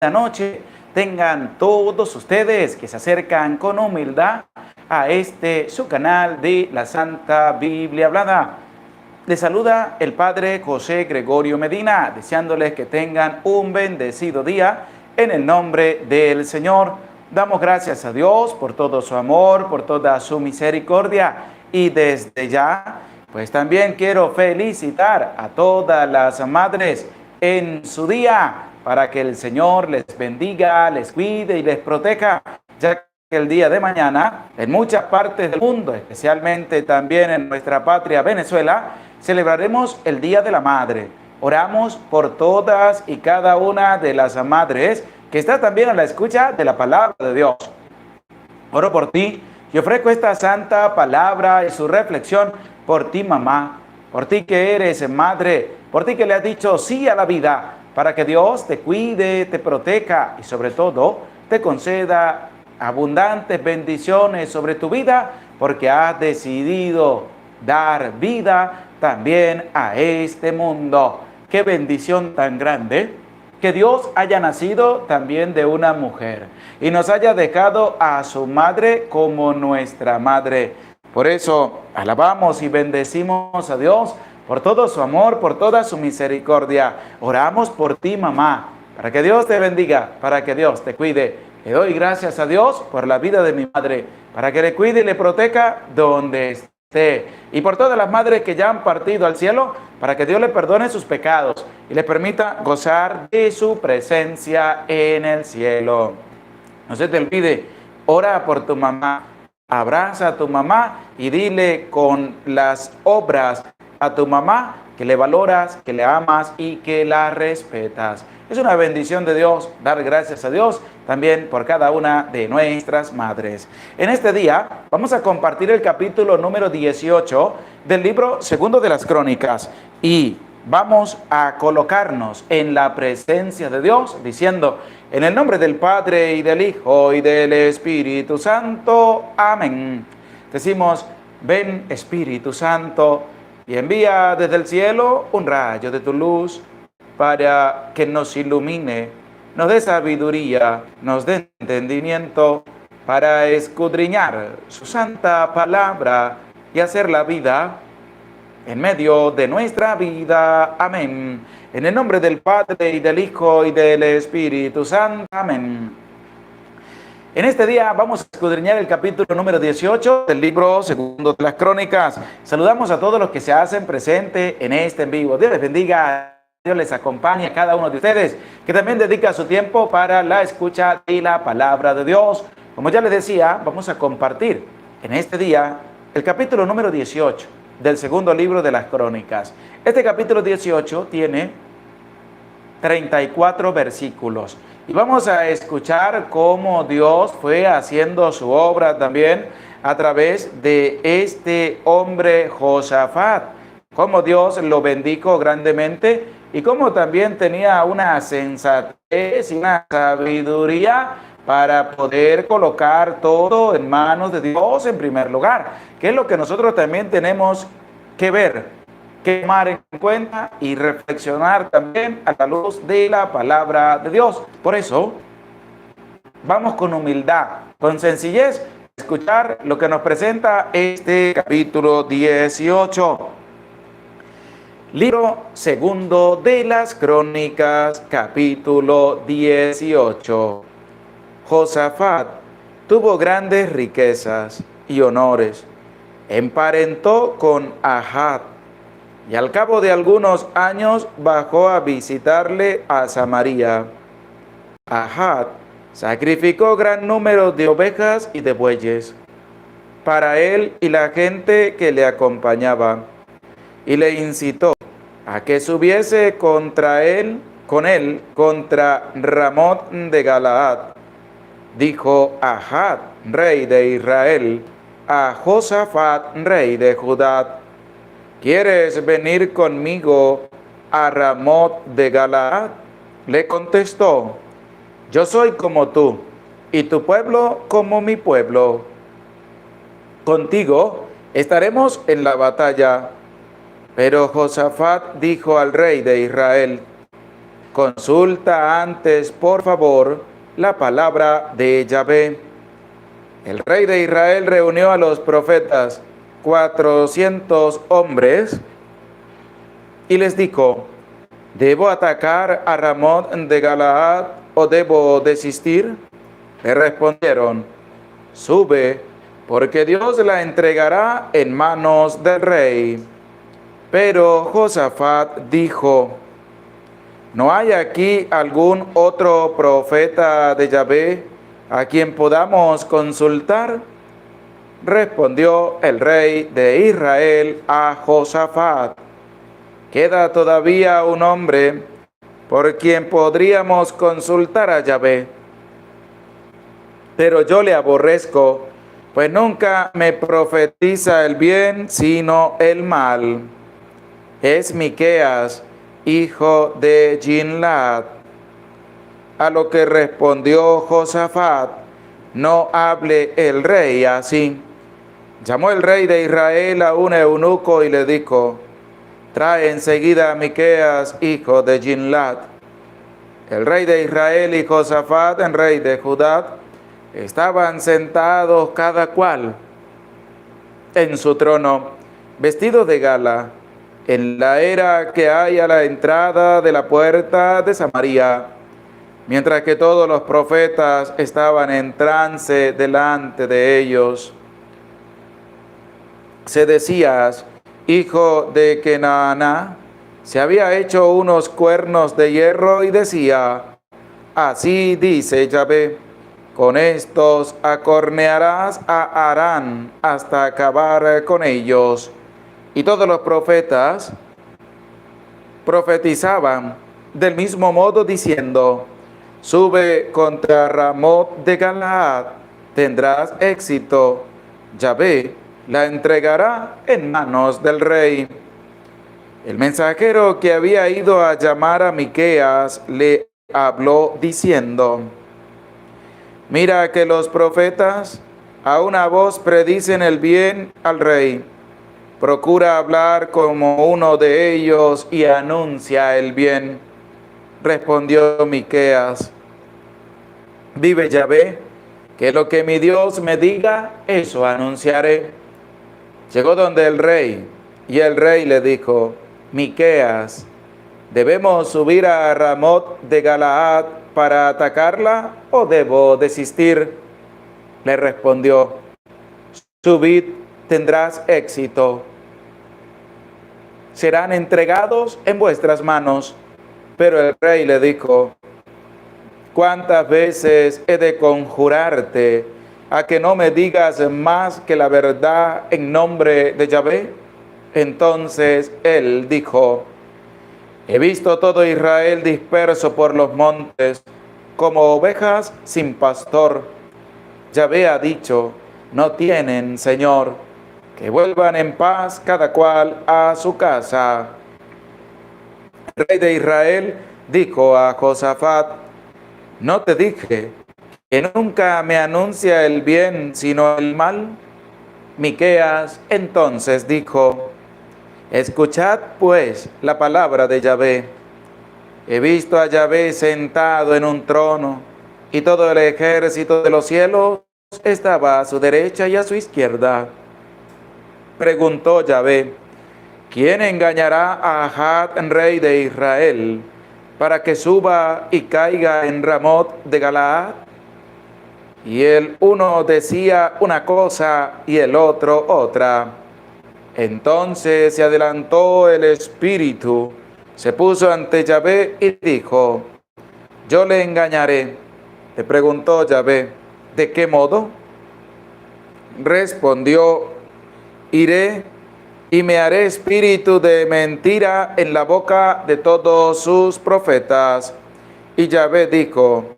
noche tengan todos ustedes que se acercan con humildad a su canal de la Santa Biblia Hablada. Les saluda el Padre José Gregorio Medina, deseándoles que tengan un bendecido día en el nombre del Señor. Damos gracias a Dios por todo su amor, por toda su misericordia, y desde ya, pues también quiero felicitar a todas las madres en su día, para que el Señor les bendiga, les cuide y les proteja, ya que el día de mañana, en muchas partes del mundo, especialmente también en nuestra patria Venezuela, celebraremos el Día de la Madre. Oramos por todas y cada una de las madres que está también a la escucha de la palabra de Dios. Oro por ti y ofrezco esta santa palabra y su reflexión por ti, mamá, por ti que eres madre, por ti que le has dicho sí a la vida, para que Dios te cuide, te proteja y sobre todo te conceda abundantes bendiciones sobre tu vida, porque has decidido dar vida también a este mundo. Qué bendición tan grande que Dios haya nacido también de una mujer y nos haya dejado a su madre como nuestra madre. Por eso alabamos y bendecimos a Dios por todo su amor, por toda su misericordia. Oramos por ti, mamá, para que Dios te bendiga, para que Dios te cuide. Le doy gracias a Dios por la vida de mi madre, para que le cuide y le proteja donde esté. Y por todas las madres que ya han partido al cielo, para que Dios le perdone sus pecados y le permita gozar de su presencia en el cielo. No se te olvide, ora por tu mamá, abraza a tu mamá y dile con las obras a tu mamá que le valoras, que le amas y que la respetas. Es una bendición de Dios dar gracias a Dios también por cada una de nuestras madres. En este día vamos a compartir el capítulo número 18 del libro segundo de las Crónicas y vamos a colocarnos en la presencia de Dios diciendo: en el nombre del Padre y del Hijo y del Espíritu Santo. Amén. Decimos: ven Espíritu Santo y envía desde el cielo un rayo de tu luz para que nos ilumine, nos dé sabiduría, nos dé entendimiento para escudriñar su santa palabra y hacer la vida en medio de nuestra vida. Amén. En el nombre del Padre y del Hijo y del Espíritu Santo. Amén. En este día vamos a escudriñar el capítulo número 18 del libro segundo de las Crónicas. Saludamos a todos los que se hacen presente en este en vivo. Dios les bendiga, Dios les acompañe a cada uno de ustedes, que también dedica su tiempo para la escucha de la palabra de Dios. Como ya les decía, vamos a compartir en este día el capítulo número 18 del segundo libro de las Crónicas. Este capítulo 18 tiene 34 versículos. Y vamos a escuchar cómo Dios fue haciendo su obra también a través de este hombre Josafat. Cómo Dios lo bendijo grandemente y cómo también tenía una sensatez y una sabiduría para poder colocar todo en manos de Dios en primer lugar, que es lo que nosotros también tenemos que ver, que tomar en cuenta y reflexionar también a la luz de la palabra de Dios. Por eso, vamos con humildad, con sencillez, a escuchar lo que nos presenta este capítulo 18. Libro segundo de las Crónicas, capítulo 18. Josafat tuvo grandes riquezas y honores, emparentó con Ahab, y al cabo de algunos años bajó a visitarle a Samaria. Ahab sacrificó gran número de ovejas y de bueyes para él y la gente que le acompañaba, y le incitó a que subiese contra Ramot de Galaad. Dijo Ahab, rey de Israel, a Josafat, rey de Judá: ¿quieres venir conmigo a Ramot de Galaad? Le contestó: yo soy como tú, y tu pueblo como mi pueblo. Contigo estaremos en la batalla. Pero Josafat dijo al rey de Israel: Consulta antes, por favor, la palabra de Yahvé. El rey de Israel reunió a los profetas, 400 hombres, y les dijo: ¿debo atacar a Ramot de Galaad o debo desistir? Le respondieron: sube, porque Dios la entregará en manos del rey. Pero Josafat dijo: ¿no hay aquí algún otro profeta de Yahvé a quien podamos consultar? Respondió el rey de Israel a Josafat: queda todavía un hombre por quien podríamos consultar a Yahvé, pero yo le aborrezco, pues nunca me profetiza el bien, sino el mal. Es Miqueas, hijo de Ginlad. A lo que respondió Josafat: no hable el rey así. Llamó el rey de Israel a un eunuco y le dijo: trae enseguida a Miqueas, hijo de Ginlad. El rey de Israel y Josafat, el rey de Judá, estaban sentados cada cual en su trono, vestidos de gala, en la era que hay a la entrada de la puerta de Samaria, mientras que todos los profetas estaban en trance delante de ellos. Sedecías, hijo de Kenaana, se había hecho unos cuernos de hierro y decía: así dice Yahvé, con estos acornearás a Harán hasta acabar con ellos. Y todos los profetas profetizaban del mismo modo diciendo: sube contra Ramot de Galaad, tendrás éxito, Yahvé la entregará en manos del rey. El mensajero que había ido a llamar a Miqueas le habló diciendo: mira que los profetas a una voz predicen el bien al rey. Procura hablar como uno de ellos y anuncia el bien. Respondió Miqueas: vive Yahvé, que lo que mi Dios me diga, eso anunciaré. Llegó donde el rey, y el rey le dijo: Miqueas, ¿debemos subir a Ramot de Galaad para atacarla o debo desistir? Le respondió: subid, tendrás éxito. Serán entregados en vuestras manos. Pero el rey le dijo: ¿cuántas veces he de conjurarte a que no me digas más que la verdad en nombre de Yahvé? Entonces él dijo: he visto todo Israel disperso por los montes, como ovejas sin pastor. Yahvé ha dicho: no tienen señor, que vuelvan en paz cada cual a su casa. El rey de Israel dijo a Josafat: ¿no te dije que nunca me anuncia el bien sino el mal? Miqueas entonces dijo: escuchad pues la palabra de Yahvé. He visto a Yahvé sentado en un trono, y todo el ejército de los cielos estaba a su derecha y a su izquierda. Preguntó Yahvé: ¿quién engañará a Ahab, rey de Israel, para que suba y caiga en Ramot de Galaad? Y el uno decía una cosa y el otro otra. Entonces se adelantó el espíritu, se puso ante Yahvé y dijo: yo le engañaré. Le preguntó Yahvé: ¿de qué modo? Respondió: iré y me haré espíritu de mentira en la boca de todos sus profetas. Y Yahvé dijo: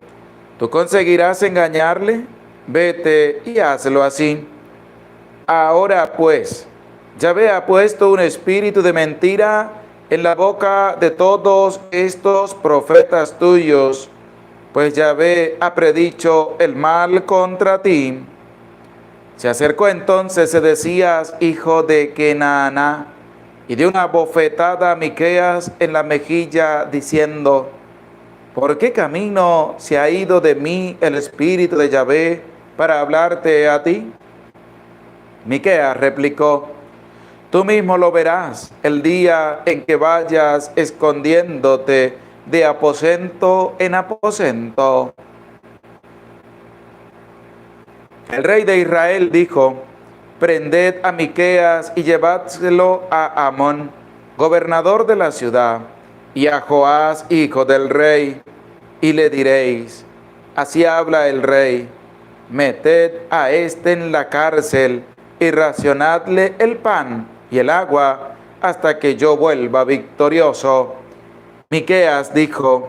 ¿tú conseguirás engañarle? Vete y hazlo así. Ahora pues, Yahvé ha puesto un espíritu de mentira en la boca de todos estos profetas tuyos, pues Yahvé ha predicho el mal contra ti. Se acercó entonces Sedecías, hijo de Kenaana, y dio una bofetada a Miqueas en la mejilla, diciendo: ¿Por qué camino se ha ido de mí el espíritu de Yahvé para hablarte a ti? Miqueas replicó: tú mismo lo verás el día en que vayas escondiéndote de aposento en aposento. El rey de Israel dijo: prended a Miqueas y llevádselo a Amón, gobernador de la ciudad, y a Joás, hijo del rey, y le diréis: así habla el rey, meted a éste en la cárcel y racionadle el pan y el agua hasta que yo vuelva victorioso. Miqueas dijo: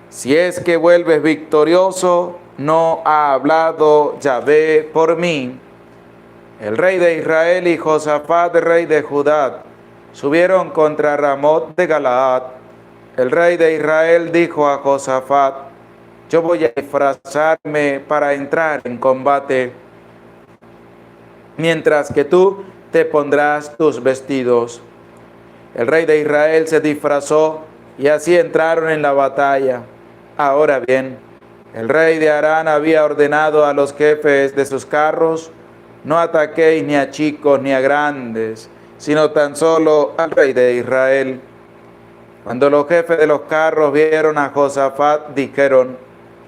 si es que vuelves victorioso, no ha hablado Yahvé por mí. El rey de Israel y Josafat, rey de Judá, subieron contra Ramot de Galaad. El rey de Israel dijo a Josafat: yo voy a disfrazarme para entrar en combate, mientras que tú te pondrás tus vestidos. El rey de Israel se disfrazó y así entraron en la batalla. Ahora bien, el rey de Harán había ordenado a los jefes de sus carros: no ataquéis ni a chicos ni a grandes, sino tan solo al rey de Israel. Cuando los jefes de los carros vieron a Josafat, dijeron: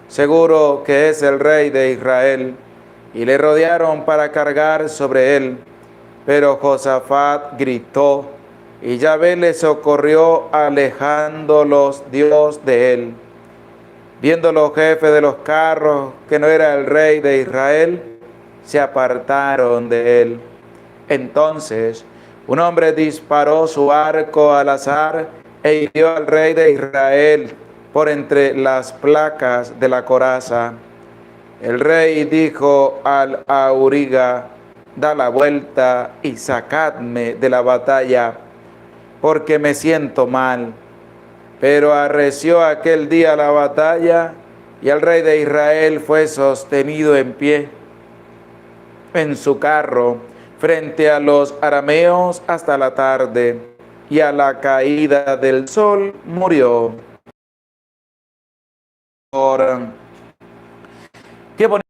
seguro que es el rey de Israel, y le rodearon para cargar sobre él. Pero Josafat gritó, y Yahvé le socorrió alejándolos Dios de él. Viendo los jefes de los carros que no era el rey de Israel, se apartaron de él. Entonces un hombre disparó su arco al azar e hirió al rey de Israel por entre las placas de la coraza. El rey dijo al auriga: da la vuelta y sacadme de la batalla, porque me siento mal. Pero arreció aquel día la batalla, y el rey de Israel fue sostenido en pie en su carro frente a los arameos hasta la tarde, y a la caída del sol murió. Qué bonita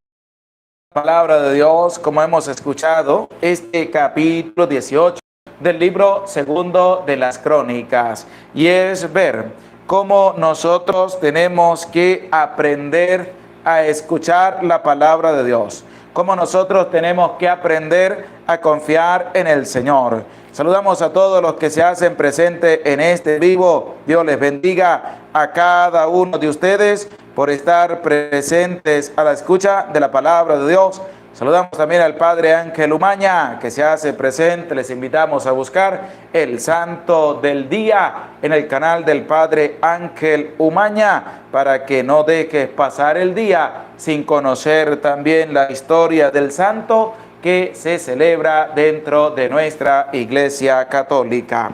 palabra de Dios, como hemos escuchado, este capítulo 18 del libro segundo de las Crónicas, y es ver cómo nosotros tenemos que aprender a escuchar la palabra de Dios, cómo nosotros tenemos que aprender a confiar en el Señor. Saludamos a todos los que se hacen presentes en este vivo. Dios les bendiga a cada uno de ustedes por estar presentes a la escucha de la palabra de Dios. Saludamos también al Padre Ángel Umaña, que se hace presente. Les invitamos a buscar el Santo del Día en el canal del Padre Ángel Umaña, para que no dejes pasar el día sin conocer también la historia del santo que se celebra dentro de nuestra Iglesia Católica.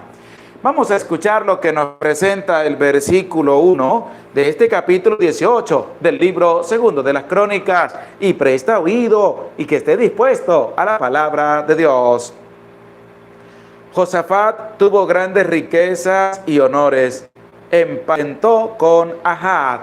Vamos a escuchar lo que nos presenta el versículo 1 de este capítulo 18 del libro segundo de las Crónicas, y presta oído y que esté dispuesto a la palabra de Dios. Josafat tuvo grandes riquezas y honores, emparentó con Ahab.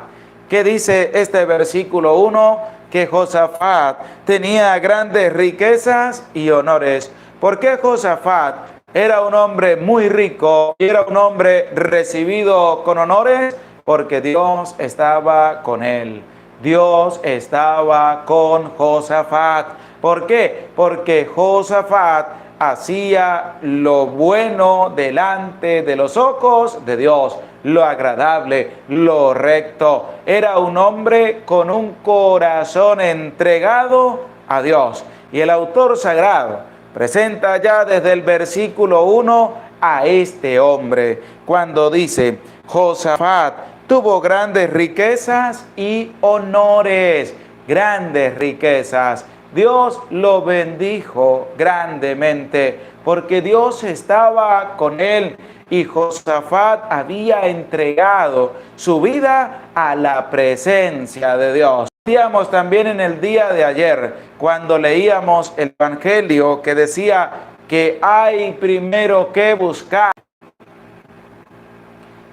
¿Qué dice este versículo 1? Que Josafat tenía grandes riquezas y honores. ¿Por qué Josafat era un hombre muy rico y era un hombre recibido con honores? Porque Dios estaba con él. Dios estaba con Josafat. ¿Por qué? Porque Josafat hacía lo bueno delante de los ojos de Dios, lo agradable, lo recto. Era un hombre con un corazón entregado a Dios. Y el autor sagrado presenta ya desde el versículo 1 a este hombre, cuando dice: Josafat tuvo grandes riquezas y honores. Grandes riquezas. Dios lo bendijo grandemente porque Dios estaba con él, y Josafat había entregado su vida a la presencia de Dios. Decíamos también en el día de ayer, cuando leíamos el Evangelio, que decía que hay primero que buscar,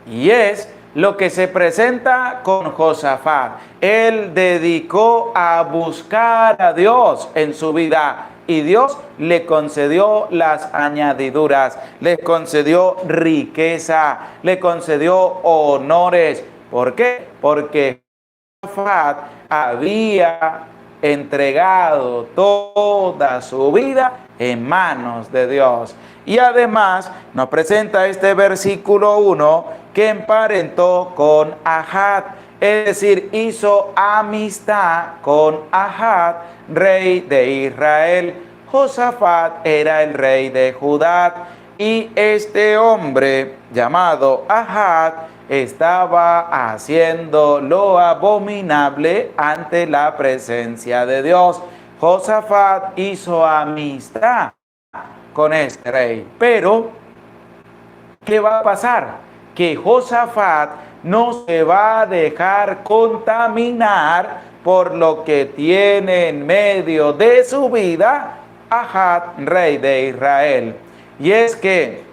y es lo que se presenta con Josafat. Él dedicó a buscar a Dios en su vida y Dios le concedió las añadiduras, le concedió riqueza, le concedió honores. ¿Por qué? Porque Josafat había entregado toda su vida en manos de Dios. Y además nos presenta este versículo 1 que emparentó con Ahab, es decir, hizo amistad con Ahab, rey de Israel. Josafat era el rey de Judá y este hombre llamado Ahab estaba haciendo lo abominable ante la presencia de Dios. Josafat hizo amistad con este rey, pero ¿qué va a pasar? Que Josafat no se va a dejar contaminar por lo que tiene en medio de su vida Ahab, rey de Israel. Y es que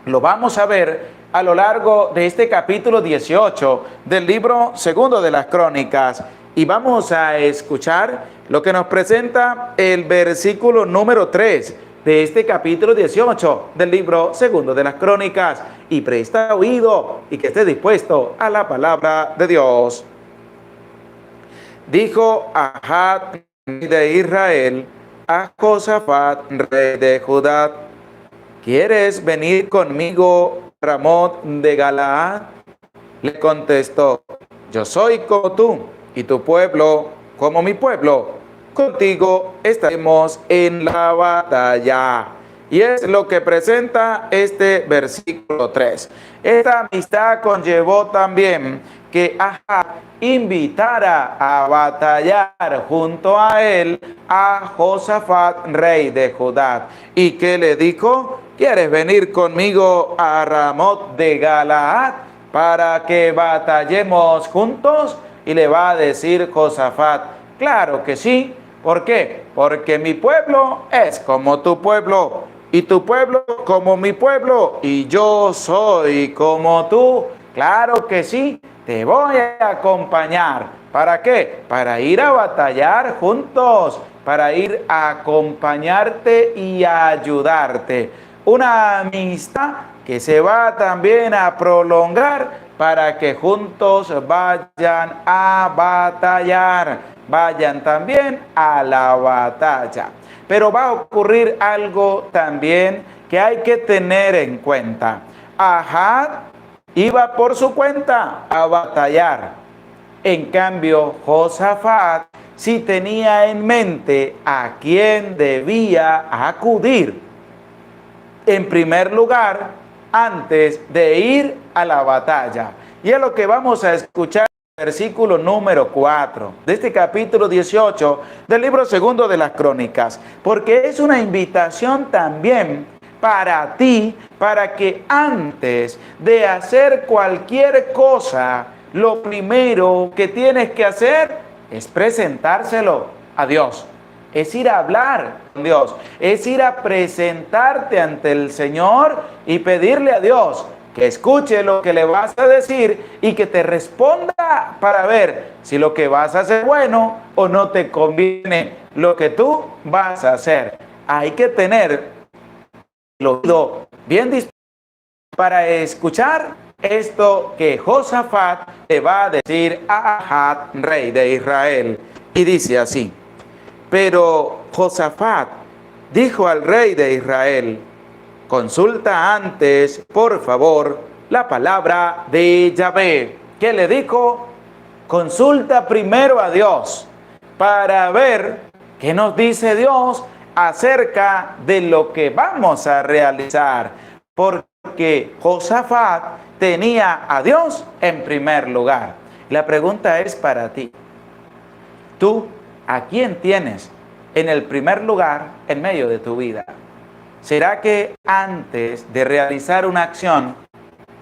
lo vamos a ver a lo largo de este capítulo 18 del libro segundo de las Crónicas. Y vamos a escuchar lo que nos presenta el versículo número 3 de este capítulo 18 del libro segundo de las Crónicas. Y presta oído y que esté dispuesto a la palabra de Dios. Dijo Ahab, rey de Israel, a Josafat, rey de Judá: ¿quieres venir conmigo a Ramot de Galaad? Le contestó: yo soy como tú, y tu pueblo como mi pueblo. Contigo estaremos en la batalla. Y es lo que presenta este versículo 3. Esta amistad conllevó también que Ahab invitara a batallar junto a él a Josafat, rey de Judá. ¿Y qué le dijo? ¿Quieres venir conmigo a Ramot de Galaad para que batallemos juntos? Y le va a decir Josafat: claro que sí. ¿Por qué? Porque mi pueblo es como tu pueblo, y tu pueblo como mi pueblo, y yo soy como tú. Claro que sí, te voy a acompañar. ¿Para qué? Para ir a batallar juntos, para ir a acompañarte y a ayudarte. Una amistad que se va también a prolongar para que juntos vayan a batallar. Vayan también a la batalla. Pero va a ocurrir algo también que hay que tener en cuenta. Ahab iba por su cuenta a batallar. En cambio, Josafat sí tenía en mente a quién debía acudir. En primer lugar, antes de ir a la batalla. Y es lo que vamos a escuchar. Versículo número 4 de este capítulo 18 del libro segundo de las Crónicas, porque es una invitación también para ti, para que antes de hacer cualquier cosa, lo primero que tienes que hacer es presentárselo a Dios, es ir a hablar con Dios, es ir a presentarte ante el Señor y pedirle a Dios que escuche lo que le vas a decir y que te responda para ver si lo que vas a hacer es bueno o no te conviene lo que tú vas a hacer. Hay que tener el oído bien dispuesto para escuchar esto que Josafat le va a decir a Ahab, rey de Israel. Y dice así: pero Josafat dijo al rey de Israel: consulta antes, por favor, la palabra de Yahvé. ¿Qué le dijo? Consulta primero a Dios para ver qué nos dice Dios acerca de lo que vamos a realizar. Porque Josafat tenía a Dios en primer lugar. La pregunta es para ti. ¿Tú a quién tienes en el primer lugar en medio de tu vida? ¿Será que antes de realizar una acción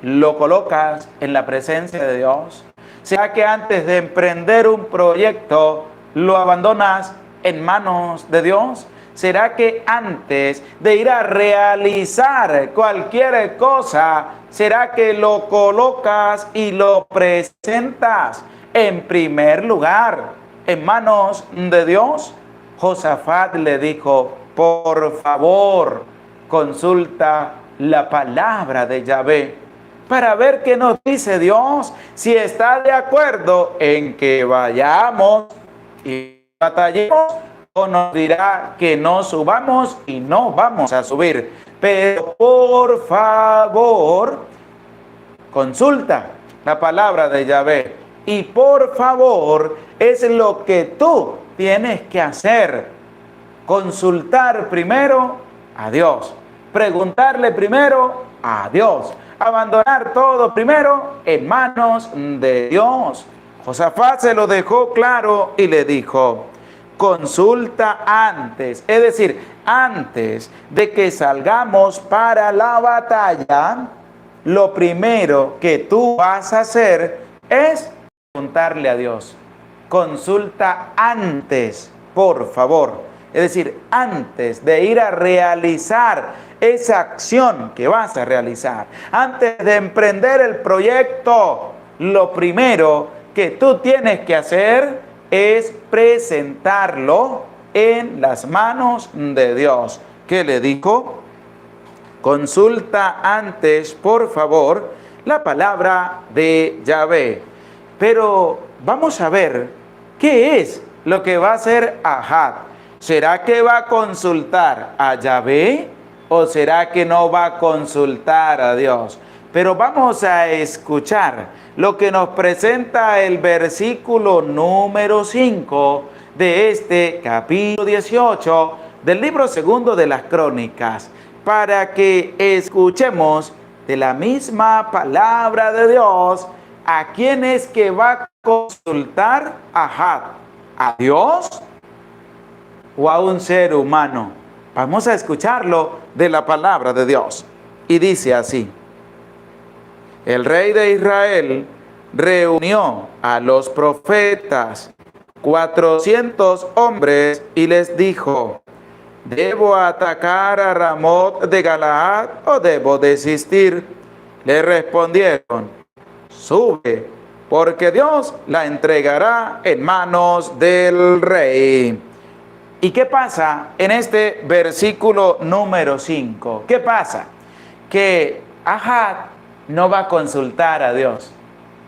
lo colocas en la presencia de Dios? ¿Será que antes de emprender un proyecto lo abandonas en manos de Dios? ¿Será que antes de ir a realizar cualquier cosa ¿Será que lo colocas y lo presentas en primer lugar en manos de Dios? Josafat le dijo, por favor, consulta la palabra de Yahvé para ver qué nos dice Dios, si está de acuerdo en que vayamos y batallemos, o nos dirá que no subamos y no vamos a subir. Pero por favor, consulta la palabra de Yahvé. Y por favor, es lo que tú tienes que hacer. Consultar primero a Dios. Preguntarle primero a Dios. Abandonar todo primero en manos de Dios. Josafat se lo dejó claro y le dijo, consulta antes, es decir, antes de que salgamos para la batalla, lo primero que tú vas a hacer es preguntarle a Dios. Consulta antes, por favor. Es decir, antes de ir a realizar esa acción que vas a realizar, antes de emprender el proyecto, lo primero que tú tienes que hacer es presentarlo en las manos de Dios. ¿Qué le dijo? Consulta antes, por favor, la palabra de Yahvé. Pero vamos a ver qué es lo que va a hacer Ahab. ¿Será que va a consultar a Yahvé o será que no va a consultar a Dios? Pero vamos a escuchar lo que nos presenta el versículo número 5 de este capítulo 18 del libro segundo de las Crónicas, para que escuchemos de la misma palabra de Dios a quién es que va a consultar Ahab, ¿a Dios o a un ser humano? Vamos a escucharlo de la palabra de Dios. Y dice así: el rey de Israel reunió a los profetas, 400 hombres, y les dijo, ¿debo atacar a Ramot de Galaad o debo desistir? Le respondieron, sube, porque Dios la entregará en manos del rey. ¿Y qué pasa en este versículo número 5? ¿Qué pasa? Que Ahab no va a consultar a Dios.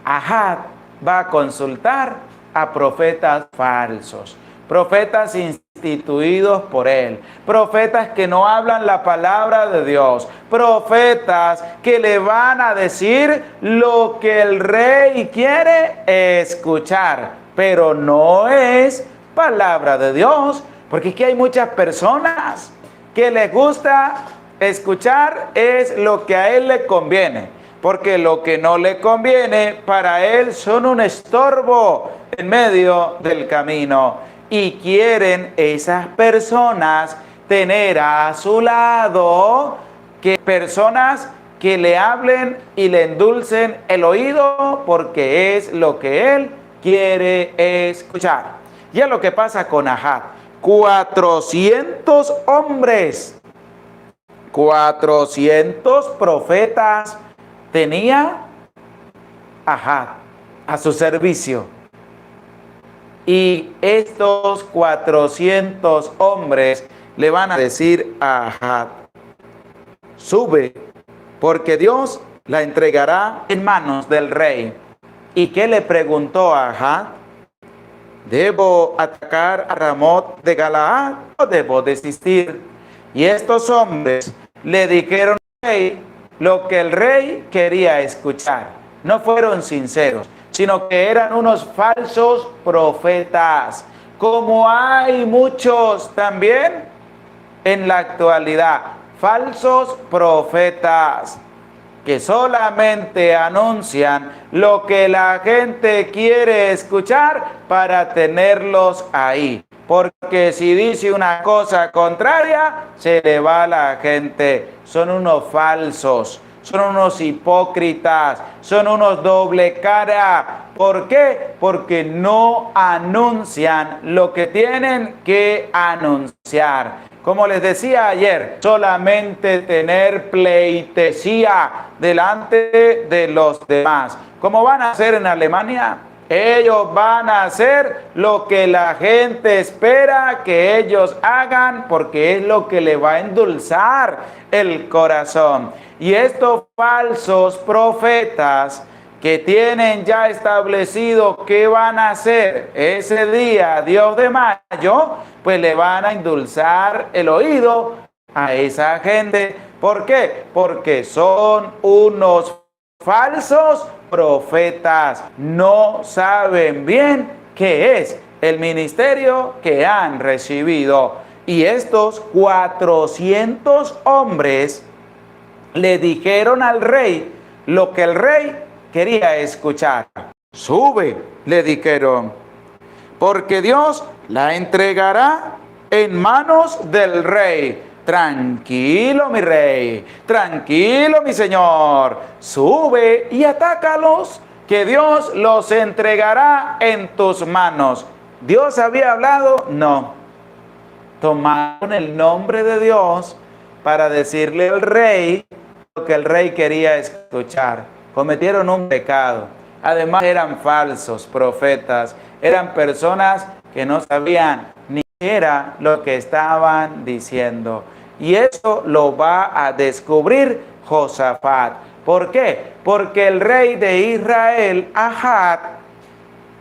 Ahab va a consultar a profetas falsos, profetas instituidos por él, profetas que no hablan la palabra de Dios, profetas que le van a decir lo que el rey quiere escuchar, pero no es palabra de Dios, porque es que hay muchas personas que les gusta escuchar es lo que a él le conviene, porque lo que no le conviene para él son un estorbo en medio del camino. Y quieren esas personas tener a su lado que personas que le hablen y le endulcen el oído, porque es lo que él quiere escuchar. Y es lo que pasa con Ahab. 400 hombres, 400 profetas tenía Ahab a su servicio. Y estos 400 hombres le van a decir a Ahab, sube, porque Dios la entregará en manos del rey. ¿Y qué le preguntó a Ahab? ¿Debo atacar a Ramot de Galaad o debo desistir? Y estos hombres le dijeron al rey lo que el rey quería escuchar. No fueron sinceros, sino que eran unos falsos profetas, como hay muchos también en la actualidad, falsos profetas que solamente anuncian lo que la gente quiere escuchar para tenerlos ahí. Porque si dice una cosa contraria, se le va a la gente. Son unos falsos, son unos hipócritas, son unos doble cara. ¿Por qué? Porque no anuncian lo que tienen que anunciar. Como les decía ayer, solamente tener pleitesía delante de los demás. ¿Cómo van a hacer en Alemania? Ellos van a hacer lo que la gente espera que ellos hagan porque es lo que le va a endulzar el corazón. Y estos falsos profetas que tienen ya establecido qué van a hacer ese día, Dios de mayo, pues le van a endulzar el oído a esa gente. ¿Por qué? Porque son unos falsos profetas. No saben bien qué es el ministerio que han recibido. Y estos 400 hombres le dijeron al rey lo que el rey quería escuchar. Sube, le dijeron, porque Dios la entregará en manos del rey. Tranquilo, mi rey, tranquilo, mi señor, sube y atácalos, que Dios los entregará en tus manos. ¿Dios había hablado? No. Tomaron el nombre de Dios para decirle al rey lo que el rey quería escuchar. Cometieron un pecado. Además eran falsos profetas, eran personas que no sabían ni qué era lo que estaban diciendo. Y eso lo va a descubrir Josafat. ¿Por qué? Porque el rey de Israel, Ahab,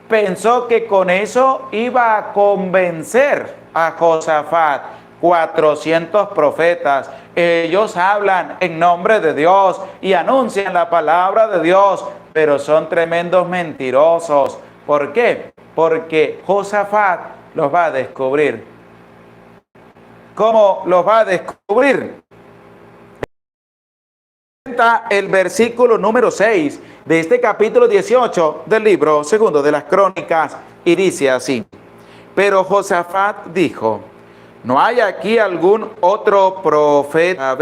pensó que con eso iba a convencer a Josafat. 400 profetas, ellos hablan en nombre de Dios y anuncian la palabra de Dios, pero son tremendos mentirosos. ¿Por qué? Porque Josafat los va a descubrir. ¿Cómo los va a descubrir? El versículo número 6 de este capítulo 18 del libro segundo de las Crónicas, y dice así: pero Josafat dijo, ¿no hay aquí algún otro profeta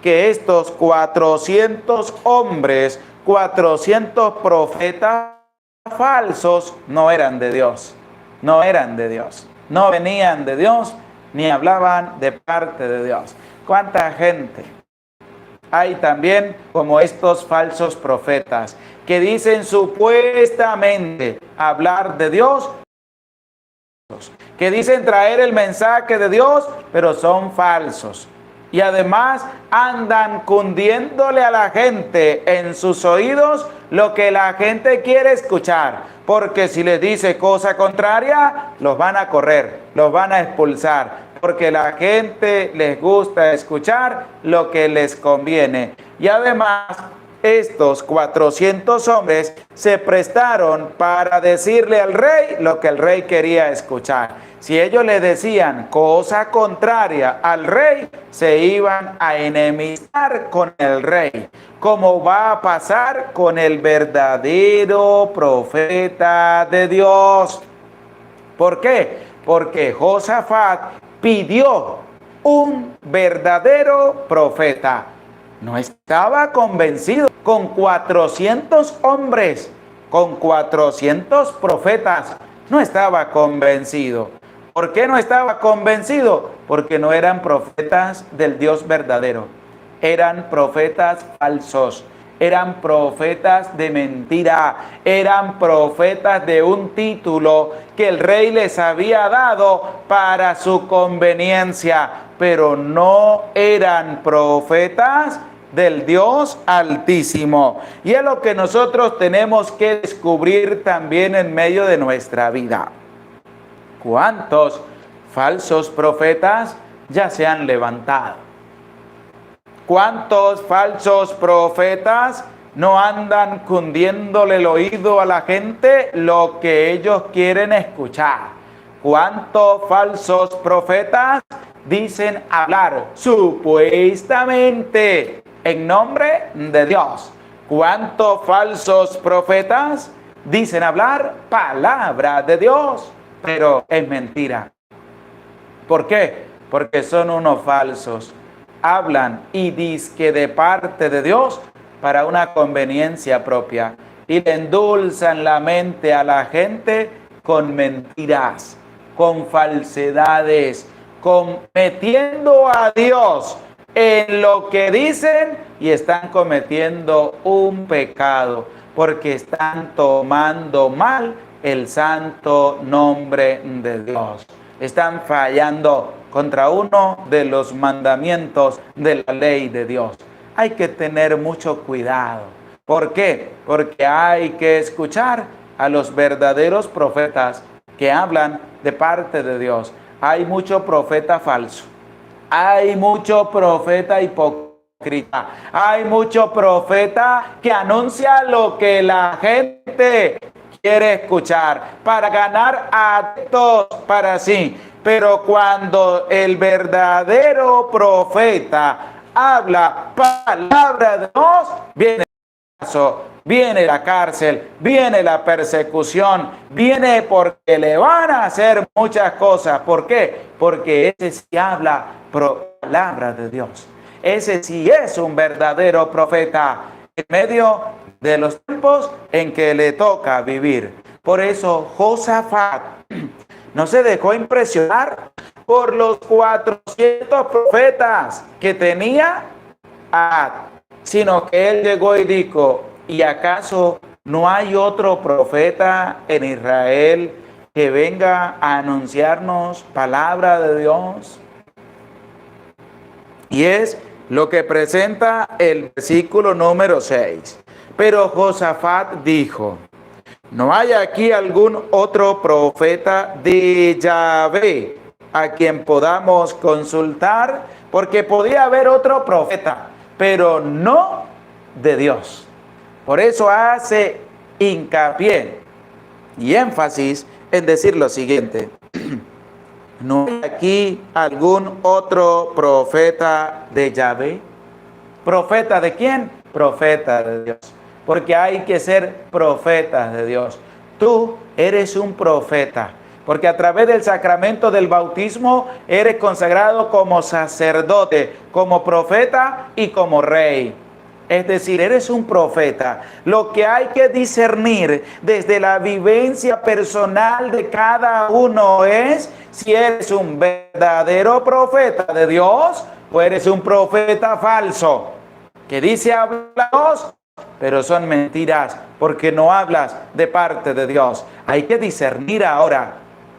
que estos 400 hombres, 400 profetas falsos no eran de Dios? No eran de Dios, no venían de Dios, ni hablaban de parte de Dios. ¿Cuánta gente hay también como estos falsos profetas que dicen supuestamente hablar de Dios, que dicen traer el mensaje de Dios, pero son falsos? Y además andan cundiéndole a la gente en sus oídos lo que la gente quiere escuchar, porque si les dice cosa contraria, los van a correr, los van a expulsar, porque la gente les gusta escuchar lo que les conviene. Y además, estos 400 hombres se prestaron para decirle al rey lo que el rey quería escuchar. Si ellos le decían cosa contraria al rey, se iban a enemistar con el rey, como va a pasar con el verdadero profeta de Dios. ¿Por qué? Porque Josafat pidió un verdadero profeta. No estaba convencido. Con 400 hombres, con 400 profetas, no estaba convencido. ¿Por qué no estaba convencido? Porque no eran profetas del Dios verdadero. Eran profetas falsos. Eran profetas de mentira. Eran profetas de un título que el rey les había dado para su conveniencia. Pero no eran profetas del Dios Altísimo. Y es lo que nosotros tenemos que descubrir también en medio de nuestra vida. ¿Cuántos falsos profetas ya se han levantado? ¿Cuántos falsos profetas no andan cundiéndole el oído a la gente lo que ellos quieren escuchar? ¿Cuántos falsos profetas dicen hablar supuestamente en nombre de Dios? ¿Cuántos falsos profetas dicen hablar palabra de Dios, pero es mentira? ¿Por qué? Porque son unos falsos. Hablan y dizque de parte de Dios, para una conveniencia propia y le endulzan la mente a la gente con mentiras, con falsedades, metiendo a Dios en lo que dicen y están cometiendo un pecado porque están tomando mal el santo nombre de Dios. Están fallando contra uno de los mandamientos de la ley de Dios. Hay que tener mucho cuidado. ¿Por qué? Porque hay que escuchar a los verdaderos profetas que hablan de parte de Dios. Hay mucho profeta falso. Hay mucho profeta hipócrita. Hay mucho profeta que anuncia lo que la gente quiere escuchar para ganar adeptos para sí. Pero cuando el verdadero profeta habla palabra de Dios, viene la cárcel, viene la persecución, viene porque le van a hacer muchas cosas. ¿Por qué? Porque ese sí habla palabra de Dios. Ese sí es un verdadero profeta en medio de los tiempos en que le toca vivir. Por eso Josafat no se dejó impresionar por los 400 profetas que tenía, sino que él llegó y dijo: ¿y acaso no hay otro profeta en Israel que venga a anunciarnos palabra de Dios? Y es lo que presenta el versículo número 6. Pero Josafat dijo: ¿no hay aquí algún otro profeta de Yahvé a quien podamos consultar? Porque podía haber otro profeta, pero no de Dios. Por eso hace hincapié y énfasis en decir lo siguiente: ¿no hay aquí algún otro profeta de Yahvé? ¿Profeta de quién? Profeta de Dios. Porque hay que ser profetas de Dios. Tú eres un profeta, porque a través del sacramento del bautismo eres consagrado como sacerdote, como profeta y como rey. Es decir, eres un profeta. Lo que hay que discernir desde la vivencia personal de cada uno es si eres un verdadero profeta de Dios o eres un profeta falso, que dice hablar Dios, pero son mentiras porque no hablas de parte de Dios. Hay que discernir ahora.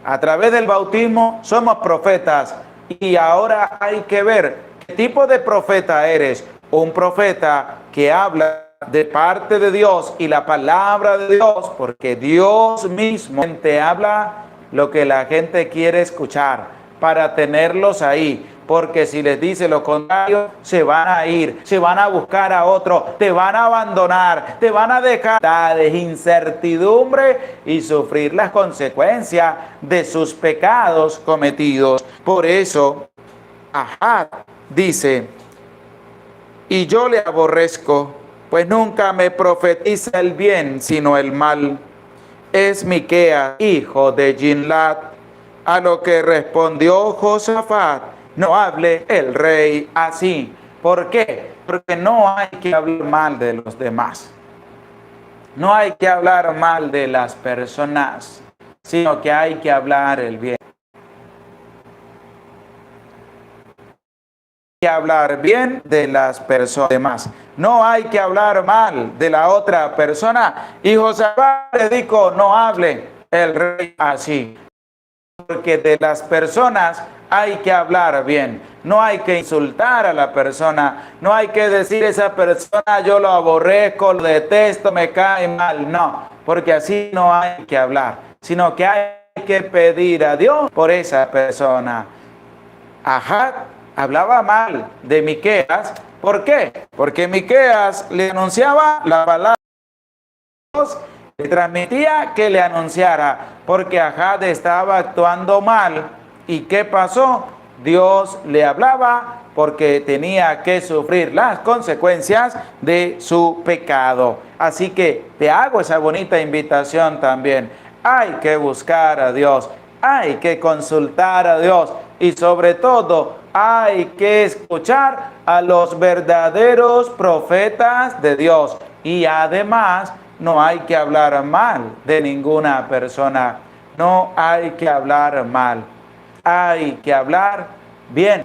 A través del bautismo somos profetas y ahora hay que ver qué tipo de profeta eres. Un profeta que habla de parte de Dios y la palabra de Dios, porque Dios mismo te habla lo que la gente quiere escuchar para tenerlos ahí. Porque si les dice lo contrario, se van a ir, se van a buscar a otro, te van a abandonar, te van a dejar de incertidumbre y sufrir las consecuencias de sus pecados cometidos. Por eso, Ahad dice: y yo le aborrezco, pues nunca me profetiza el bien, sino el mal. Es Miqueas, hijo de Gimlat. A lo que respondió Josafat: no hable el rey así. ¿Por qué? Porque no hay que hablar mal de los demás. No hay que hablar mal de las personas, sino que hay que hablar el bien. Hay que hablar bien de las personas demás. No hay que hablar mal de la otra persona. Y Josafat le dijo: no hable el rey así. Porque de las personas hay que hablar bien. No hay que insultar a la persona. No hay que decir: esa persona yo lo aborrezco, lo detesto, me cae mal. No, porque así no hay que hablar, sino que hay que pedir a Dios por esa persona. Ahad hablaba mal de Miqueas. ¿Por qué? Porque Miqueas le anunciaba la palabra de Dios, le transmitía que le anunciara, porque Ahad estaba actuando mal. ¿Y qué pasó? Dios le hablaba porque tenía que sufrir las consecuencias de su pecado. Así que te hago esa bonita invitación también. Hay que buscar a Dios, hay que consultar a Dios y sobre todo hay que escuchar a los verdaderos profetas de Dios. Y además, no hay que hablar mal de ninguna persona. No hay que hablar mal. Hay que hablar bien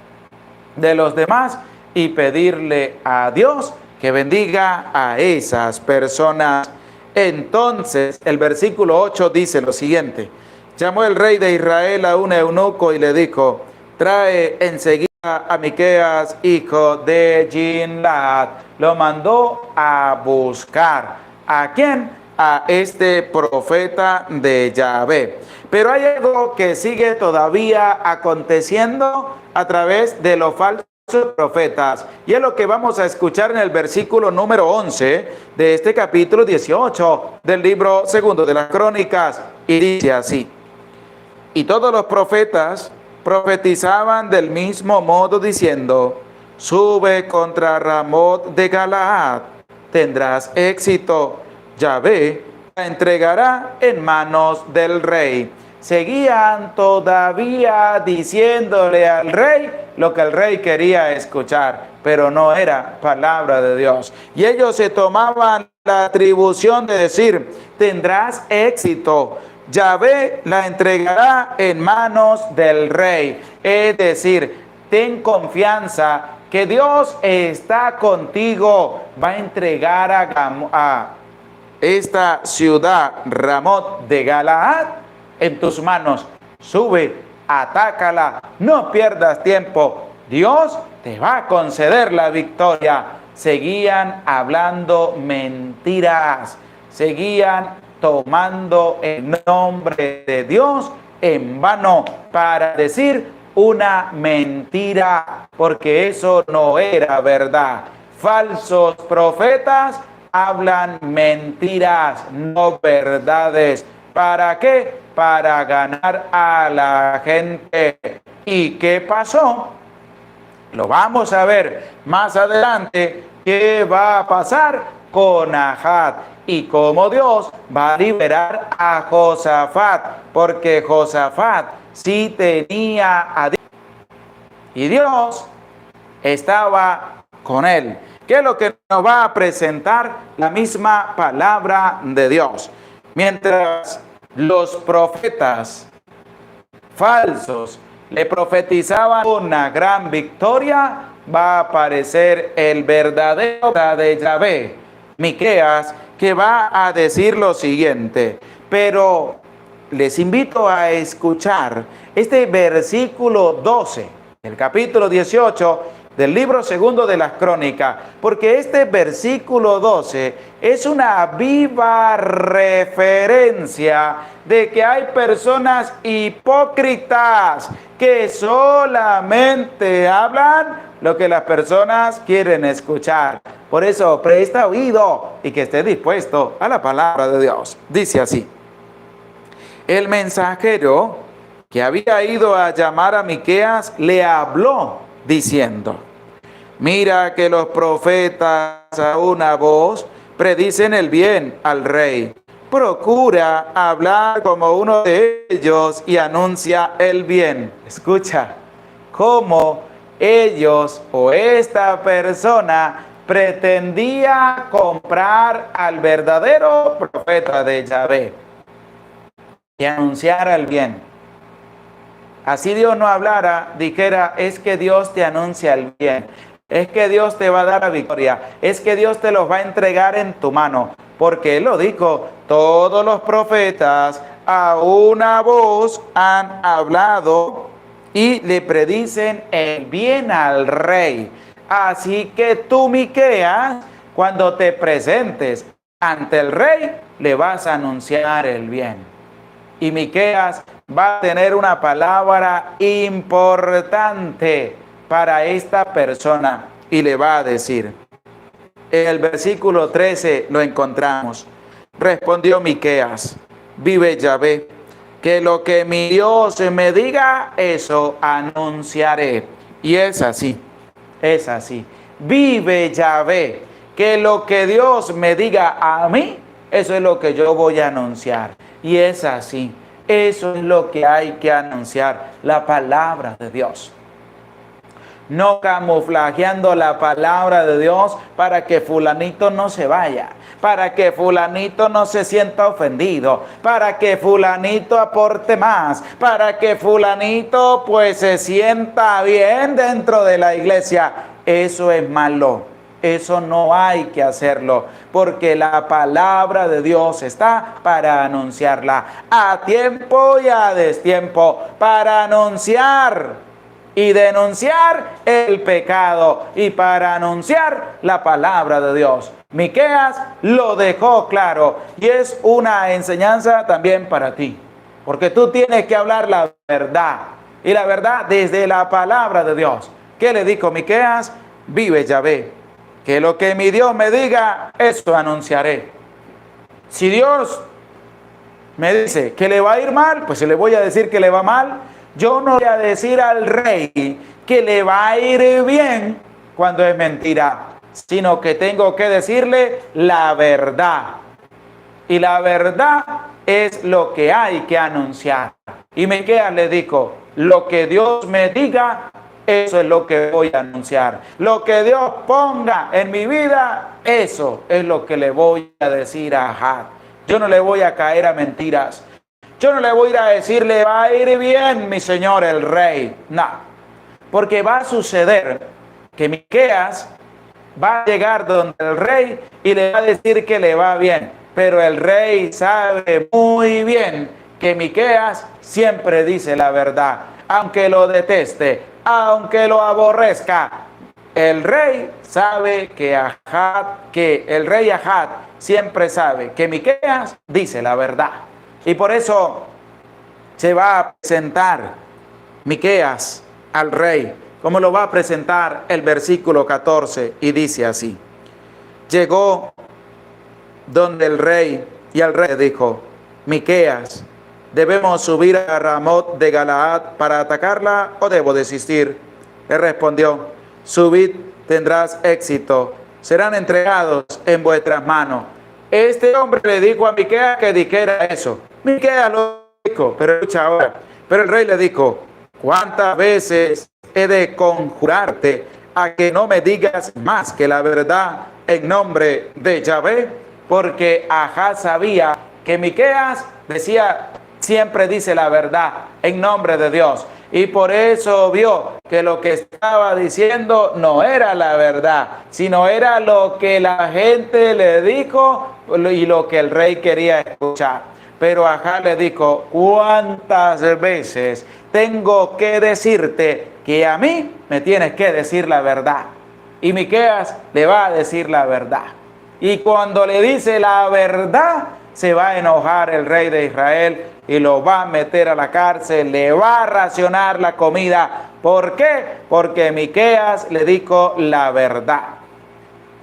de los demás y pedirle a Dios que bendiga a esas personas. Entonces, el versículo 8 dice lo siguiente: llamó el rey de Israel a un eunuco y le dijo: trae enseguida a Miqueas, hijo de Gimlad. Lo mandó a buscar. ¿A quién? A este profeta de Yahvé. Pero hay algo que sigue todavía aconteciendo a través de los falsos profetas, y es lo que vamos a escuchar en el versículo número 11 de este capítulo 18 del libro segundo de las Crónicas, y dice así: y todos los profetas profetizaban del mismo modo diciendo: sube contra Ramot de Galaad, tendrás éxito, Yahvé la entregará en manos del rey. Seguían todavía diciéndole al rey lo que el rey quería escuchar, pero no era palabra de Dios. Y ellos se tomaban la atribución de decir: tendrás éxito, Yahvé la entregará en manos del rey. Es decir, ten confianza que Dios está contigo, va a entregar a esta ciudad, Ramot de Galaad, en tus manos. Sube, atácala, no pierdas tiempo. Dios te va a conceder la victoria. Seguían hablando mentiras, seguían tomando el nombre de Dios en vano para decir una mentira, porque eso no era verdad. Falsos profetas hablan mentiras, no verdades. ¿Para qué? Para ganar a la gente. ¿Y qué pasó? Lo vamos a ver más adelante. ¿Qué va a pasar con Ahab? Y cómo Dios va a liberar a Josafat, porque Josafat sí tenía a Dios y Dios estaba con él. ¿Qué es lo que nos va a presentar? La misma palabra de Dios. Mientras los profetas falsos le profetizaban una gran victoria, va a aparecer el verdadero de Yahvé, Miqueas, que va a decir lo siguiente. Pero les invito a escuchar este versículo 12, el capítulo 18 del libro segundo de las Crónicas, porque este versículo 12 es una viva referencia de que hay personas hipócritas que solamente hablan lo que las personas quieren escuchar. Por eso, presta oído y que esté dispuesto a la palabra de Dios. Dice así: el mensajero que había ido a llamar a Miqueas le habló diciendo: mira que los profetas a una voz predicen el bien al rey. Procura hablar como uno de ellos y anuncia el bien. Escucha cómo ellos o esta persona pretendía comprar al verdadero profeta de Yahvé y anunciara el bien. Así Dios no hablara, dijera: es que Dios te anuncia el bien, es que Dios te va a dar la victoria, es que Dios te los va a entregar en tu mano. Porque Él lo dijo: todos los profetas a una voz han hablado y le predicen el bien al rey. Así que tú, Miqueas, cuando te presentes ante el rey, le vas a anunciar el bien. Y Miqueas va a tener una palabra importante para esta persona y le va a decir. En el versículo 13 lo encontramos. Respondió Miqueas: vive Yahvé, que lo que mi Dios me diga, eso anunciaré. Y es así, es así. Vive Yahvé, que lo que Dios me diga a mí, eso es lo que yo voy a anunciar. Y es así, eso es lo que hay que anunciar, la palabra de Dios. no camuflajeando la palabra de Dios para que fulanito no se vaya, para que fulanito no se sienta ofendido, para que fulanito aporte más, para que fulanito pues se sienta bien dentro de la iglesia. Eso es malo. Eso no hay que hacerlo, porque la palabra de Dios está para anunciarla a tiempo y a destiempo, para anunciar y denunciar el pecado y para anunciar la palabra de Dios. Miqueas lo dejó claro y es una enseñanza también para ti, porque tú tienes que hablar la verdad y la verdad desde la palabra de Dios. ¿Qué le dijo Miqueas? Vive Yahvé, que lo que mi Dios me diga, eso anunciaré. Si Dios me dice que le va a ir mal, pues se le voy a decir que le va mal. Yo no voy a decir al rey que le va a ir bien cuando es mentira, sino que tengo que decirle la verdad. Y la verdad es lo que hay que anunciar. Y Miqueas le dijo, lo que Dios me diga, eso es lo que voy a anunciar. Lo que Dios ponga en mi vida, eso es lo que le voy a decir a Ahab. Yo no le voy a caer a mentiras. Yo no le voy a ir a decir, le va a ir bien, mi señor el rey. No, porque va a suceder que Miqueas va a llegar donde el rey y le va a decir que le va bien. Pero el rey sabe muy bien que Miqueas siempre dice la verdad, aunque lo deteste, aunque lo aborrezca. El rey sabe que el rey Ahab siempre sabe que Miqueas dice la verdad. Y por eso se va a presentar Miqueas al rey, como lo va a presentar el versículo 14, y dice así: llegó donde el rey, y al rey le dijo, Miqueas, ¿debemos subir a Ramot de Galaad para atacarla o debo desistir? Le respondió, subid, tendrás éxito, serán entregados en vuestras manos. Este hombre le dijo a Miqueas que dijera eso. Miqueas lo dijo, pero escucha ahora. Pero el rey le dijo, ¿cuántas veces he de conjurarte a que no me digas más que la verdad en nombre de Yahvé? Porque Ahab sabía que Miqueas decía, siempre dice la verdad en nombre de Dios. Y por eso vio que lo que estaba diciendo no era la verdad, sino era lo que la gente le dijo y lo que el rey quería escuchar. Pero Ahab le dijo, ¿cuántas veces tengo que decirte que a mí me tienes que decir la verdad? Y Miqueas le va a decir la verdad. Y cuando le dice la verdad, se va a enojar el rey de Israel y lo va a meter a la cárcel, le va a racionar la comida. ¿Por qué? Porque Miqueas le dijo la verdad.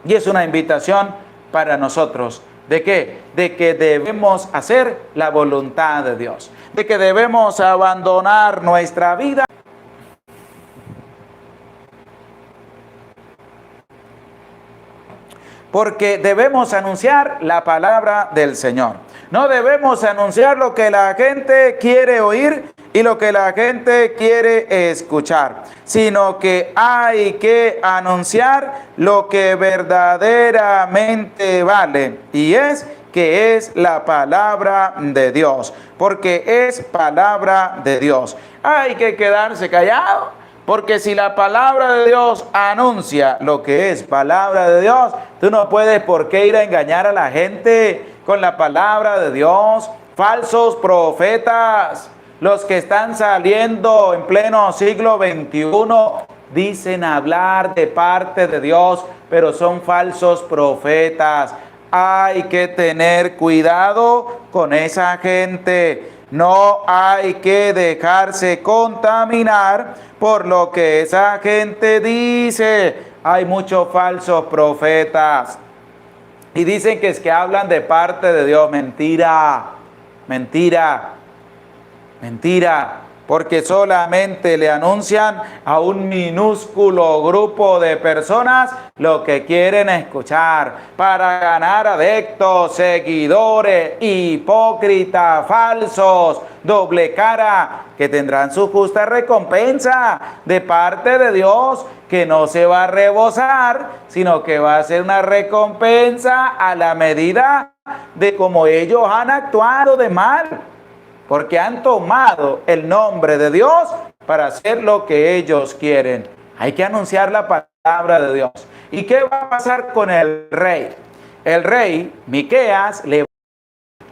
Y es una invitación para nosotros. ¿De qué? De que debemos hacer la voluntad de Dios. De que debemos abandonar nuestra vida. Porque debemos anunciar la palabra del Señor. No debemos anunciar lo que la gente quiere oír y lo que la gente quiere escuchar, sino que hay que anunciar lo que verdaderamente vale, y es que es la palabra de Dios, porque es palabra de Dios. Hay que quedarse callado. Porque si la palabra de Dios anuncia lo que es palabra de Dios, tú no puedes por qué ir a engañar a la gente con la palabra de Dios. Falsos profetas, los que están saliendo en pleno siglo XXI, dicen hablar de parte de Dios, pero son falsos profetas. Hay que tener cuidado con esa gente. No hay que dejarse contaminar por lo que esa gente dice. Hay muchos falsos profetas y dicen que es que hablan de parte de Dios. Mentira, mentira, mentira. porque solamente le anuncian a un minúsculo grupo de personas lo que quieren escuchar para ganar adeptos, seguidores, hipócritas, falsos, doble cara, que tendrán su justa recompensa de parte de Dios, que no se va a rebosar, sino que va a ser una recompensa a la medida de cómo ellos han actuado de mal, porque han tomado el nombre de Dios para hacer lo que ellos quieren. Hay que anunciar la palabra de Dios. ¿Y qué va a pasar con el rey? El rey, Miqueas,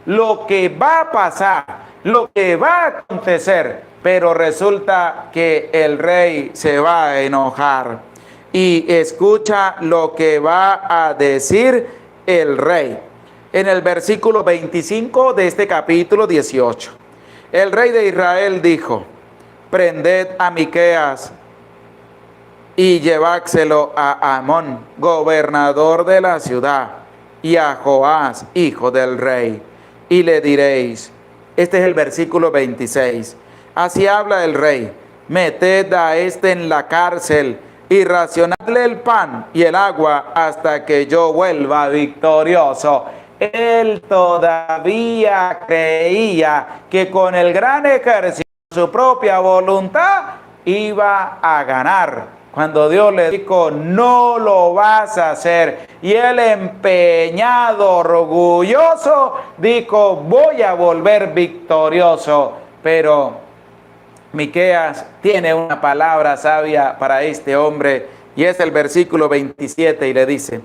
lo que va a pasar, lo que va a acontecer, pero resulta que el rey se va a enojar. Y escucha lo que va a decir el rey. En el versículo 25 de este capítulo 18. El rey de Israel dijo: prended a Miqueas y llevádselo a Amón, gobernador de la ciudad, y a Joás, hijo del rey. Y le diréis, este es el versículo 26, así habla el rey: meted a este en la cárcel y racionadle el pan y el agua hasta que yo vuelva victorioso. Él todavía creía que con el gran ejército, su propia voluntad, iba a ganar. Cuando Dios le dijo, no lo vas a hacer, y él empeñado, orgulloso, dijo, voy a volver victorioso. Pero Miqueas tiene una palabra sabia para este hombre, y es el versículo 27, y le dice: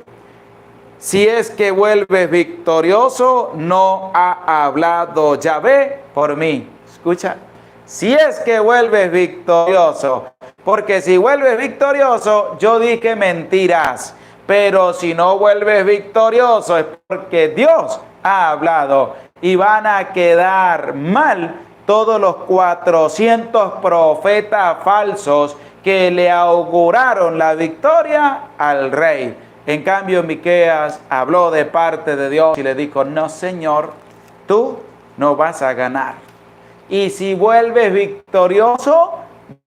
si es que vuelves victorioso, no ha hablado Yahvé por mí. Escucha, si es que vuelves victorioso, porque si vuelves victorioso, yo dije mentiras, pero si no vuelves victorioso es porque Dios ha hablado, y van a quedar mal todos los 400 profetas falsos que le auguraron la victoria al rey. En cambio, Miqueas habló de parte de Dios y le dijo: no, Señor, tú no vas a ganar. Y si vuelves victorioso,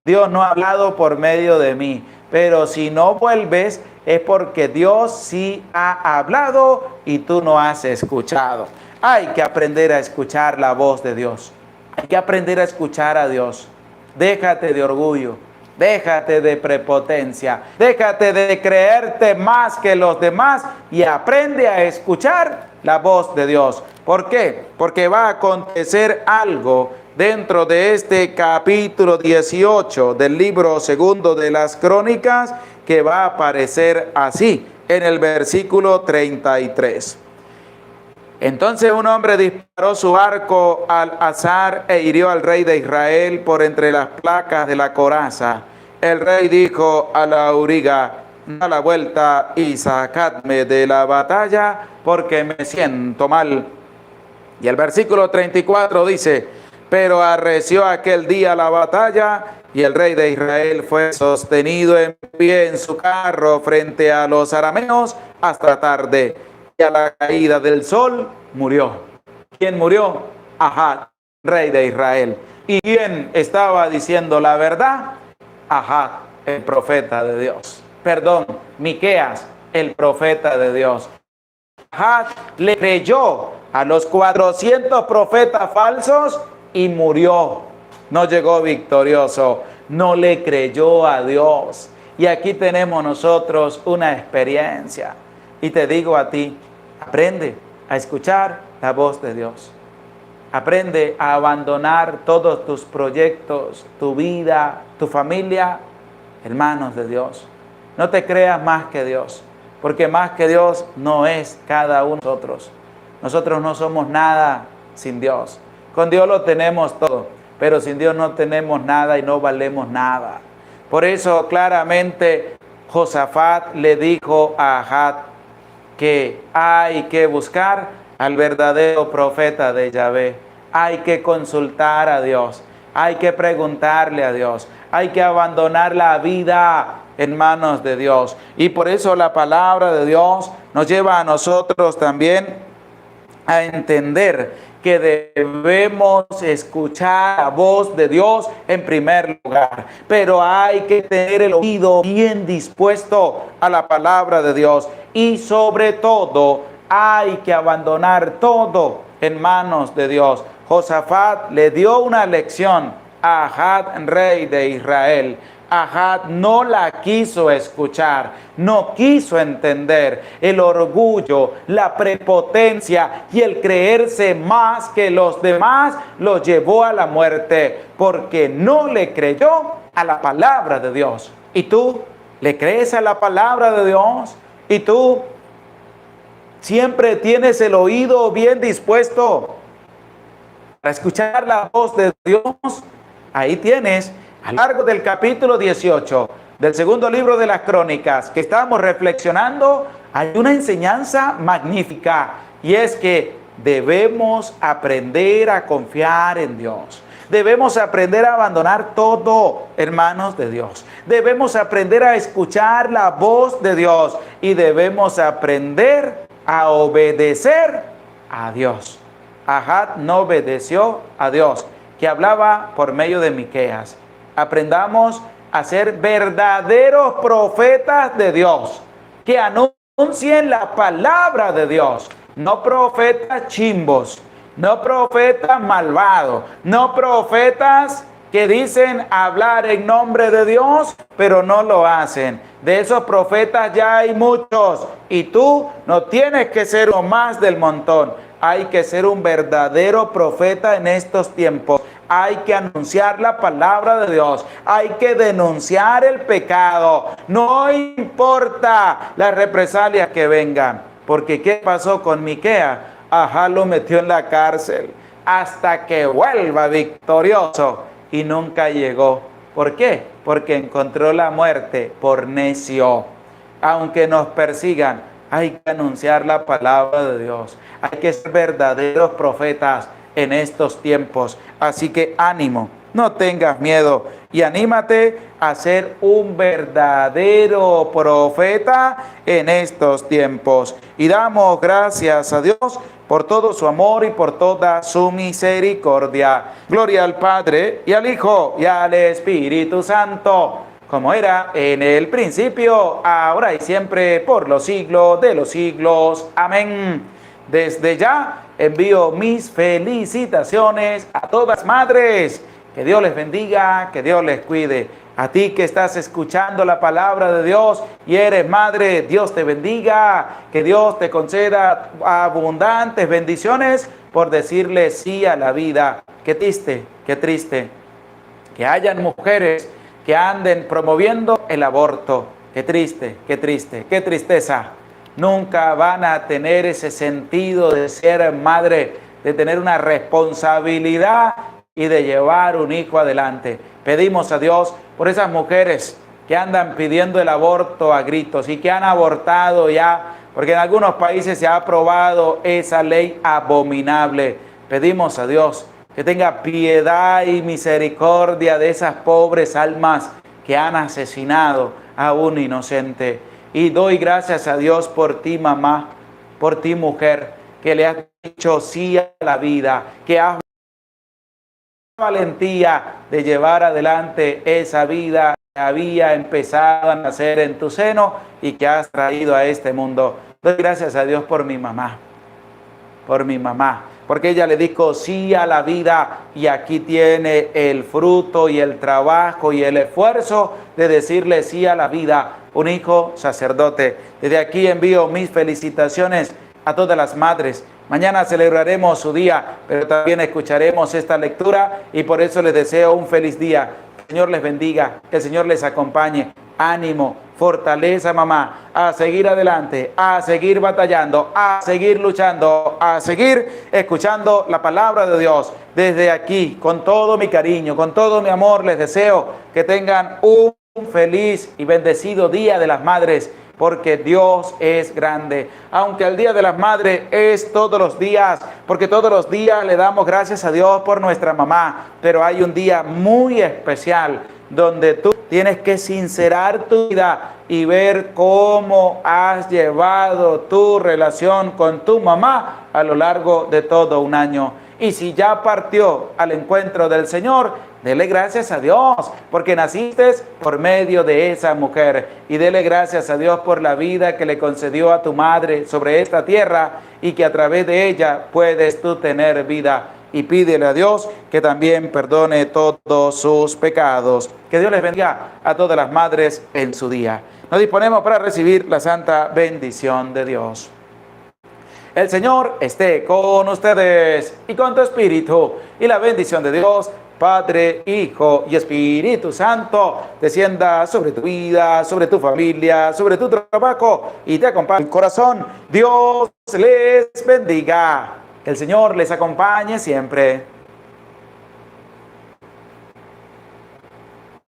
Dios no ha hablado por medio de mí. Pero si no vuelves, es porque Dios sí ha hablado y tú no has escuchado. Hay que aprender a escuchar la voz de Dios. Hay que aprender a escuchar a Dios. Déjate de orgullo. Déjate de prepotencia, déjate de creerte más que los demás y aprende a escuchar la voz de Dios. ¿Por qué? Porque va a acontecer algo dentro de este capítulo 18 del libro segundo de las Crónicas que va a aparecer así en el versículo 33. Entonces un hombre disparó su arco al azar e hirió al rey de Israel por entre las placas de la coraza. El rey dijo a la auriga: da la vuelta y sacadme de la batalla, porque me siento mal. Y el versículo 34 dice: pero arreció aquel día la batalla, y el rey de Israel fue sostenido en pie en su carro frente a los arameos hasta tarde. Y a la caída del sol murió. ¿Quién murió? Ahab, rey de Israel. ¿Y quién estaba diciendo la verdad? Ahab, el profeta de Dios. Perdón, Miqueas, el profeta de Dios. Ahab le creyó a los 400 profetas falsos y murió. No llegó victorioso, no le creyó a Dios. Y aquí tenemos nosotros una experiencia. Y te digo a ti, aprende a escuchar la voz de Dios. Aprende a abandonar todos tus proyectos, tu vida, tu familia, en manos de Dios. No te creas más que Dios, porque más que Dios no es cada uno de nosotros. Nosotros no somos nada sin Dios. Con Dios lo tenemos todo, pero sin Dios no tenemos nada y no valemos nada. Por eso claramente Josafat le dijo a Ahab que hay que buscar al verdadero profeta de Yahvé. Hay que consultar a Dios, hay que preguntarle a Dios, hay que abandonar la vida en manos de Dios. Y por eso la palabra de Dios nos lleva a nosotros también a entender que debemos escuchar la voz de Dios en primer lugar, pero hay que tener el oído bien dispuesto a la palabra de Dios y sobre todo hay que abandonar todo en manos de Dios. Josafat le dio una lección a Ahab, rey de Israel. Ahab no la quiso escuchar, no quiso entender. El orgullo, la prepotencia y el creerse más que los demás lo llevó a la muerte, porque no le creyó a la palabra de Dios. ¿Y tú le crees a la palabra de Dios? ¿Y tú siempre tienes el oído bien dispuesto para escuchar la voz de Dios? Ahí tienes, a lo largo del capítulo 18 del segundo libro de las Crónicas que estamos reflexionando, hay una enseñanza magnífica, y es que debemos aprender a confiar en Dios. Debemos aprender a abandonar todo en manos de Dios. Debemos aprender a escuchar la voz de Dios y debemos aprender a obedecer a Dios. Ahab no obedeció a Dios, que hablaba por medio de Miqueas. Aprendamos a ser verdaderos profetas de Dios, que anuncien la palabra de Dios, no profetas chimbos, no profetas malvados, no profetas que dicen hablar en nombre de Dios, pero no lo hacen. De esos profetas ya hay muchos, y tú no tienes que ser uno más del montón. Hay que ser un verdadero profeta en estos tiempos. Hay que anunciar la palabra de Dios. Hay que denunciar el pecado. No importa las represalias que vengan. Porque ¿qué pasó con Miqueas? Ahab lo metió en la cárcel hasta que vuelva victorioso, y nunca llegó. ¿Por qué? Porque encontró la muerte por necio. Aunque nos persigan, hay que anunciar la palabra de Dios. Hay que ser verdaderos profetas en estos tiempos. Así que ánimo, no tengas miedo y anímate a ser un verdadero profeta en estos tiempos. Y damos gracias a Dios por todo su amor y por toda su misericordia. Gloria al Padre, y al Hijo, y al Espíritu Santo, como era en el principio, ahora y siempre, por los siglos de los siglos. Amén. Desde ya envío mis felicitaciones a todas madres. Que Dios les bendiga, que Dios les cuide. A ti que estás escuchando la palabra de Dios y eres madre, Dios te bendiga, que Dios te conceda abundantes bendiciones por decirle sí a la vida. Qué triste que hayan mujeres que anden promoviendo el aborto. Qué triste, qué tristeza. Nunca van a tener ese sentido de ser madre, de tener una responsabilidad y de llevar un hijo adelante. Pedimos a Dios por esas mujeres que andan pidiendo el aborto a gritos y que han abortado ya, porque en algunos países se ha aprobado esa ley abominable. Pedimos a Dios que tenga piedad y misericordia de esas pobres almas que han asesinado a un inocente. Y doy gracias a Dios por ti, mamá, por ti, mujer, que le has dicho sí a la vida, que has valentía de llevar adelante esa vida que había empezado a nacer en tu seno y que has traído a este mundo. Doy gracias a Dios por mi mamá, porque ella le dijo sí a la vida, y aquí tiene el fruto y el trabajo y el esfuerzo de decirle sí a la vida, un hijo sacerdote. Desde aquí envío mis felicitaciones a todas las madres. Mañana celebraremos su día, pero también escucharemos esta lectura, y por eso les deseo un feliz día. Que el Señor les bendiga, que el Señor les acompañe. Ánimo, fortaleza, mamá, a seguir adelante, a seguir batallando, a seguir luchando, a seguir escuchando la palabra de Dios. Desde aquí, con todo mi cariño, con todo mi amor, les deseo que tengan un feliz y bendecido Día de las Madres, porque Dios es grande. Aunque el Día de las Madres es todos los días, porque todos los días le damos gracias a Dios por nuestra mamá, pero hay un día muy especial donde tú tienes que sincerar tu vida y ver cómo has llevado tu relación con tu mamá a lo largo de todo un año. Y si ya partió al encuentro del Señor, dele gracias a Dios, porque naciste por medio de esa mujer. Y dele gracias a Dios por la vida que le concedió a tu madre sobre esta tierra y que a través de ella puedes tú tener vida. Y pídele a Dios que también perdone todos sus pecados. Que Dios les bendiga a todas las madres en su día. Nos disponemos para recibir la santa bendición de Dios. El Señor esté con ustedes y con tu espíritu. Y la bendición de Dios, Padre, Hijo y Espíritu Santo, descienda sobre tu vida, sobre tu familia, sobre tu trabajo y te acompañe el corazón. Dios les bendiga. Que el Señor les acompañe siempre.